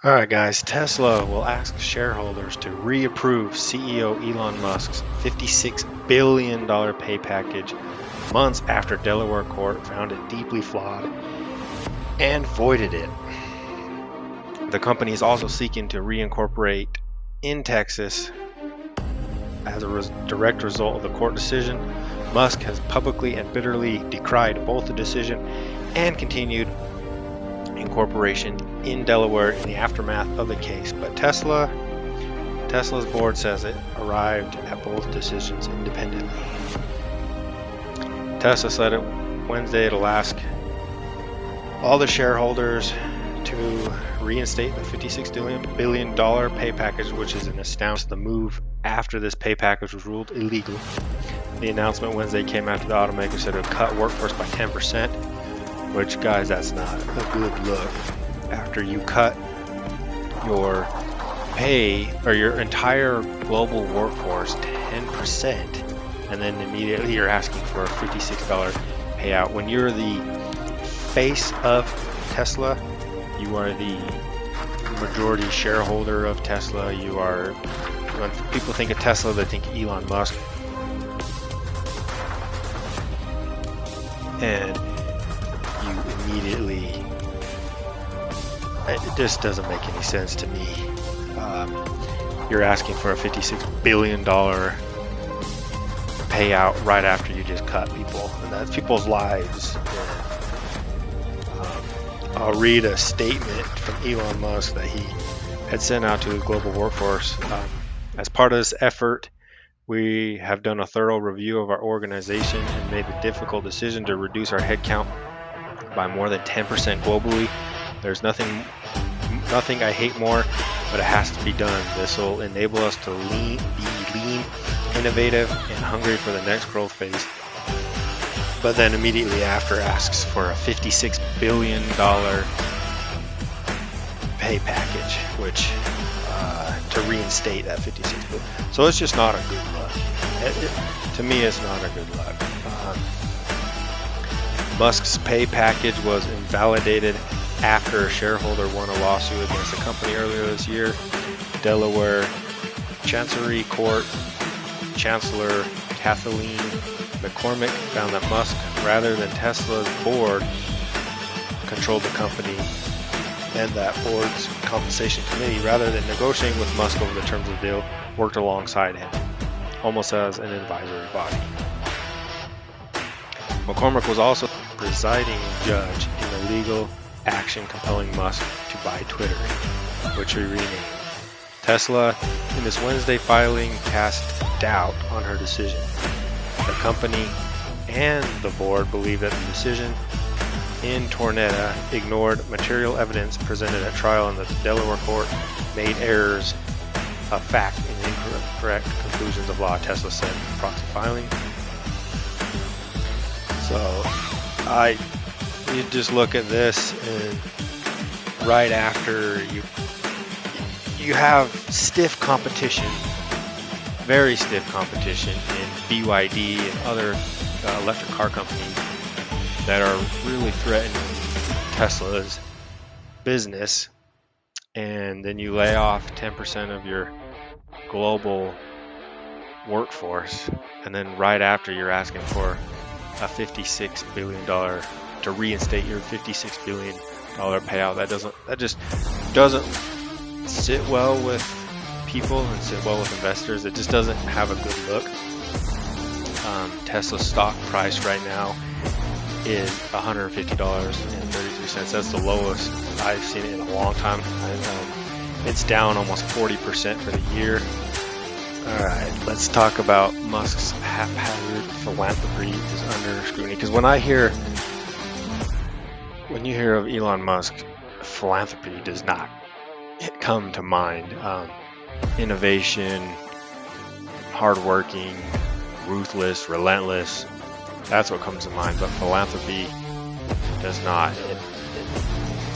Alright guys, Tesla will ask shareholders to reapprove CEO Elon Musk's $56 billion pay package months after Delaware court found it deeply flawed and voided it. The company is also seeking to reincorporate in Texas as a direct result of the court decision. Musk has publicly and bitterly decried both the decision and continued incorporation in Delaware in the aftermath of the case, but Tesla's board says it arrived at both decisions independently. Tesla said it Wednesday it'll ask all the shareholders to reinstate the $56 billion pay package, which is an astounding move after this pay package was ruled illegal. The announcement Wednesday came after the automaker said it would cut workforce by 10%, which, guys, that's not a good look. After you cut your pay or your entire global workforce 10%, and then immediately you're asking for a $56 payout. When you're the face of Tesla, you are the majority shareholder of Tesla. You are, when people think of Tesla, they think Elon Musk. And you immediately, it just doesn't make any sense to me. You're asking for a $56 billion payout right after you just cut people, and that's people's lives. I'll read a statement from Elon Musk that he had sent out to his global workforce. As part of this effort, we have done a thorough review of our organization and made the difficult decision to reduce our headcount by more than 10% globally. There's nothing I hate more, but it has to be done. This will enable us to be lean, innovative, and hungry for the next growth phase. But then immediately after asks for a $56 billion pay package, which to reinstate that $56 billion. So it's just not a good look. To me, it's not a good look. Musk's pay package was invalidated after a shareholder won a lawsuit against the company earlier this year. Delaware Chancery Court Chancellor Kathleen McCormick found that Musk, rather than Tesla's board, controlled the company, and that board's compensation committee, rather than negotiating with Musk over the terms of the deal, worked alongside him, almost as an advisory body. McCormick was also presiding judge in the legal action compelling Musk to buy Twitter, which he renamed. Tesla, in this Wednesday filing, cast doubt on her decision. The company and the board believe that the decision in Tornetta ignored material evidence presented at trial and that the Delaware court made errors of fact and incorrect conclusions of law, Tesla said in the proxy filing. So you just look at this, and right after you have stiff competition, very stiff competition in BYD and other electric car companies that are really threatening Tesla's business, and then you lay off 10% of your global workforce, and then right after you're asking for a $56 billion to reinstate your $56 billion payout. That just doesn't sit well with people and sit well with investors. It just doesn't have a good look. Tesla's stock price right now is $150.33. That's the lowest I've seen it in a long time. It's down almost 40% for the year. Alright, let's talk about Musk's haphazard philanthropy is under scrutiny. Because when you hear of Elon Musk, philanthropy does not come to mind. Innovation, hardworking, ruthless, relentless, that's what comes to mind. But philanthropy does not. It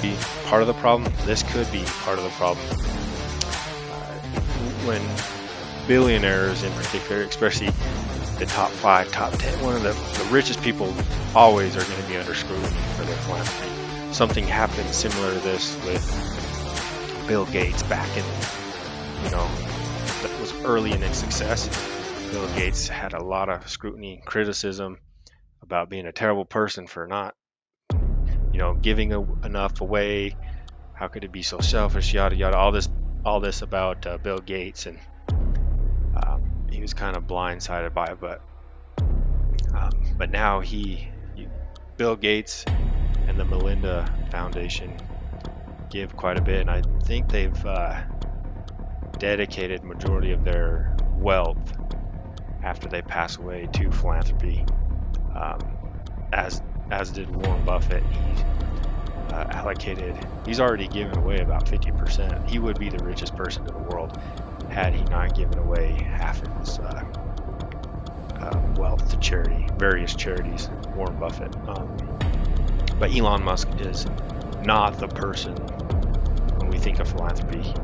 be part of the problem. This could be part of the problem. When billionaires in particular, especially the top 5, top 10. One of the richest people always are going to be under scrutiny for their philanthropy. Something happened similar to this with Bill Gates back in, that was early in its success. Bill Gates had a lot of scrutiny, criticism about being a terrible person for not, giving enough away. How could it be so selfish? Yada yada. All this about Bill Gates, and he was kind of blindsided by it. But now Bill Gates and the Melinda Foundation give quite a bit, and I think they've dedicated majority of their wealth after they pass away to philanthropy, as did Warren Buffett. He's already given away about 50%. He would be the richest person in the world had he not given away half of his wealth to charity, various charities, Warren Buffett. But Elon Musk is not the person when we think of philanthropy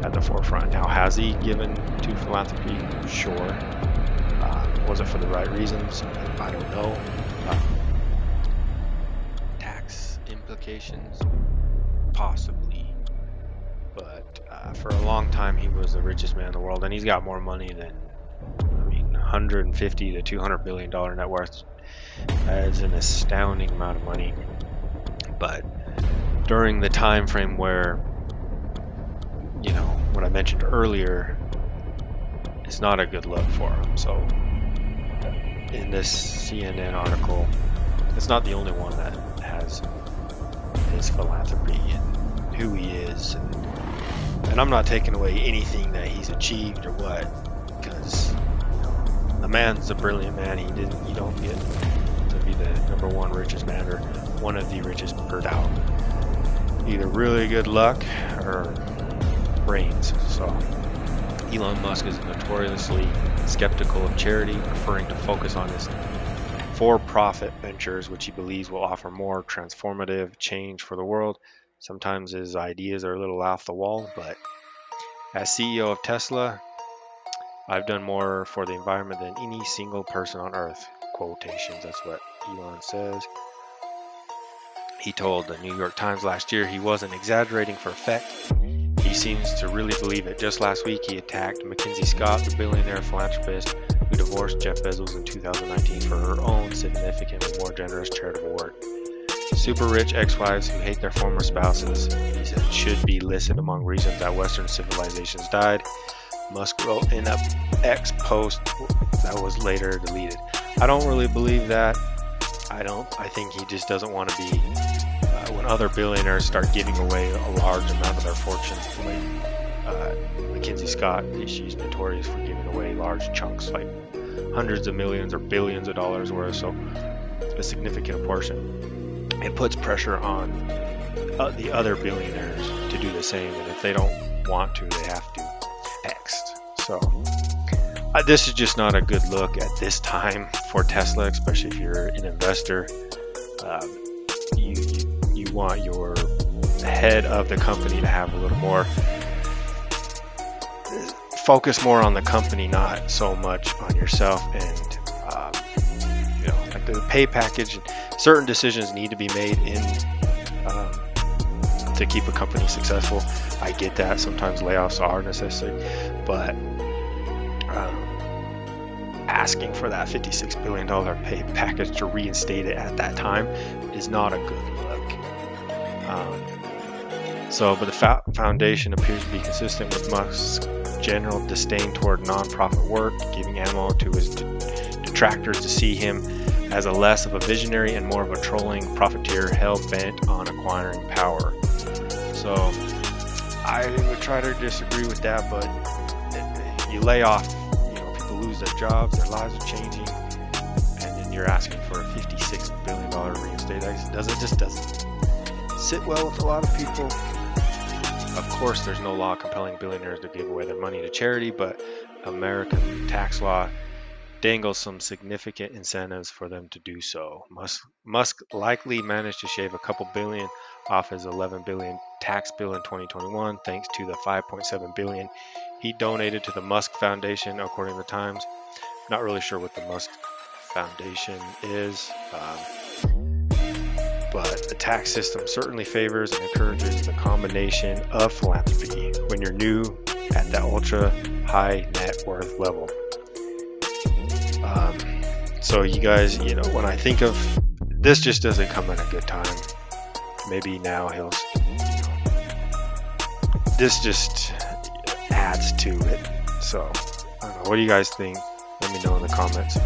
at the forefront. Now, has he given to philanthropy? Sure. Was it for the right reasons? I don't know. Tax implications? Possibly. But for a long time, he was the richest man in the world, and he's got more money than, 150 to 200 billion dollar net worth. That is an astounding amount of money. But during the time frame where, what I mentioned earlier, it's not a good look for him. So in this CNN article, it's not the only one that has his philanthropy and who he is, and I'm not taking away anything that he's achieved or what, because the man's a brilliant man. You don't get to be the number one richest man or one of the richest without either really good luck or brains. So Elon Musk is notoriously skeptical of charity, preferring to focus on his for-profit ventures, which he believes will offer more transformative change for the world. Sometimes his ideas are a little off the wall, but as CEO of Tesla, I've done more for the environment than any single person on earth. Quotations, that's what Elon says. He told the New York Times last year he wasn't exaggerating for effect. He seems to really believe it. Just last week, he attacked Mackenzie Scott, the billionaire philanthropist who divorced Jeff Bezos in 2019 for her own significantly more generous charitable work. Super rich ex-wives who hate their former spouses, he said, should be listed among reasons that Western civilizations died. Musk wrote in an X post that was later deleted. I don't really believe that. I think he just doesn't want to be when other billionaires start giving away a large amount of their fortune. Like Mackenzie Scott, she's notorious for giving away large chunks, like hundreds of millions or billions of dollars worth, so a significant portion. It puts pressure on the other billionaires to do the same, and if they don't want to, they have to. Next. So this is just not a good look at this time for Tesla, especially if you're an investor. You want your head of the company to have a little more focus more on the company, not so much on yourself. And like the pay package, certain decisions need to be made in to keep a company successful. I get that sometimes layoffs are necessary, but asking for that $56 billion pay package to reinstate it at that time is not a good look. But the foundation appears to be consistent with Musk's general disdain toward nonprofit work, giving ammo to his detractors to see him as a less of a visionary and more of a trolling profiteer hell-bent on acquiring power. So I would try to disagree with that, but you lay off, people lose their jobs, their lives are changing, and then you're asking for a $56 billion reinstate. It just doesn't sit well with a lot of people. Of course, there's no law compelling billionaires to give away their money to charity, but American tax law dangles some significant incentives for them to do so. Musk likely managed to shave a couple billion off his $11 billion tax bill in 2021 thanks to the $5.7 billion he donated to the Musk Foundation, according to the Times. Not really sure what the Musk Foundation is, but the tax system certainly favors and encourages the combination of philanthropy when you're new at that ultra high net worth level. So you guys, when I think of this, just doesn't come at a good time. Maybe now this just adds to it. So I don't know. What do you guys think? Let me know in the comments.